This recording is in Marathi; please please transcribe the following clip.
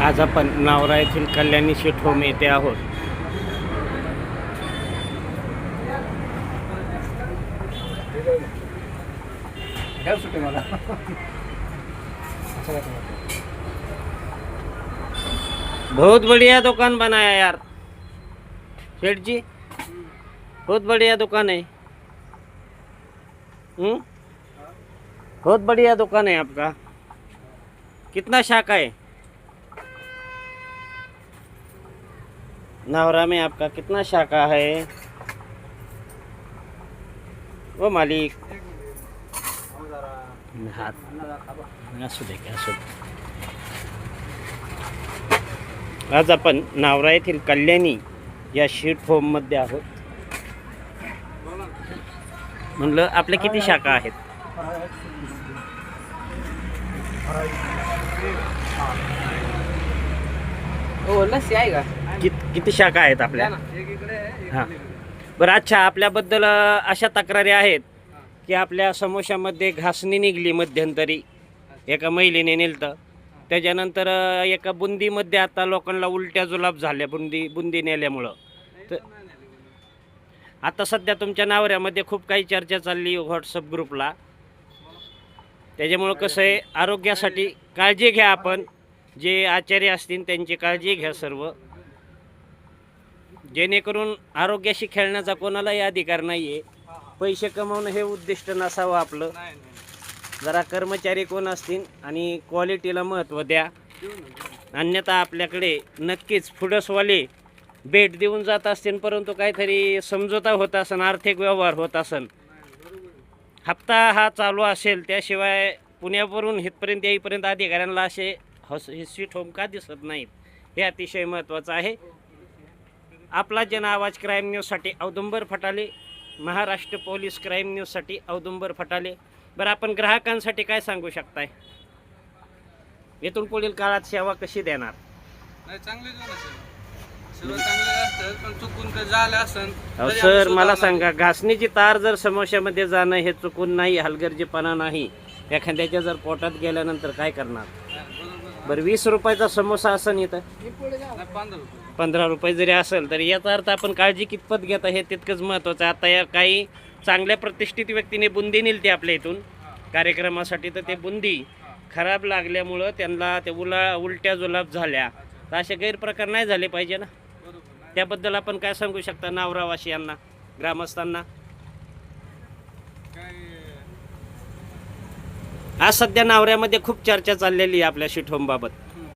आज आपण नावरा येथील कल्याणी शेट होम येथे आहोत. बहुत बढ़िया दुकान बनाया यार सेठ जी, बहुत बढ़िया दुकान है. बहुत बढ़िया दुकान है आपका. कितना शाखा है नावरा में? आपका कितना शाखा है वो मालिक? हाथ असू दे, असू दे. आज आपण नावरा येथील कल्याणी या शीट होम मध्ये आहोत. म्हणलं आपल्या किती शाखा आहेत? किती शाखा आहेत आपल्या? हां बरं. अच्छा, आपल्याबद्दल अशा तक्रारी आहेत की आपल्या समोशामध्ये घासणी निघली मध्यंतरी, एका महिलेने नेलतं. त्याच्यानंतर एका बुंदीमध्ये आता लोकांना उलट्या जुलाब झाल्या बुंदी नेल्यामुळं. तर आता सध्या तुमच्या नावऱ्यामध्ये खूप काही चर्चा चालली व्हॉट्सअप ग्रुपला. त्याच्यामुळं कसं आहे, आरोग्यासाठी काळजी घ्या. आपण जे आचार्य असतील त्यांची काळजी घ्या सर्व, जेणेकरून आरोग्याशी खेळण्याचा कोणालाही अधिकार नाही आहे. पैसे कमवणं हे उद्दिष्ट नसावं आपलं. जरा कर्मचारी कोण असतील आणि क्वालिटीला महत्त्व द्या. अन्यथा आपल्याकडे नक्कीच फुडसवाले भेट देऊन जात असतील, परंतु काहीतरी समझोता होत असेल, आर्थिक व्यवहार होत असेल, हप्ता हा चालू असेल. त्याशिवाय पुण्यावरून इथपर्यंत येईपर्यंत अधिकाऱ्यांना असे स्वीट होम का दिसत नाहीत, हे अतिशय महत्त्वाचं आहे. आपला जन आवाज क्राईम न्यूजसाठी औदुंबर फटाले, महाराष्ट्र पोलीस क्राईम न्यूजसाठी औदुंबर फटाले. बरं, आपण ग्राहकांसाठी काय सांगू शकताय? येथून पुढील काळात सेवा कशी देणार? सर मला सांगा, घासणीची तार जर समोश्यामध्ये जाणं हे चुकून नाही, हलगर्जीपणा नाही, एखाद्याच्या जर पोटात गेल्यानंतर काय करणार? बरं, 20 रुपयाचा समोसा असेल इथं 15 रुपये जरी असेल तर याचा अर्थ आपण काळजी कितपत घेता हे तितकंच महत्त्वाचं आहे. आता या काही चांगल्या प्रतिष्ठित व्यक्तीने बुंदी नेलती आपल्या इथून कार्यक्रमासाठी, तर ते बुंदी खराब लागल्यामुळं त्यांना ते उलट्या जुलाब झाल्या. तर असे गैरप्रकार नाही झाले पाहिजे ना. त्याबद्दल आपण काय सांगू शकता नावरावासियांना, ग्रामस्थांना? आज सध्या नावऱ्यामध्ये खूप चर्चा चाललेली आहे आपल्या शीट होम बाबत.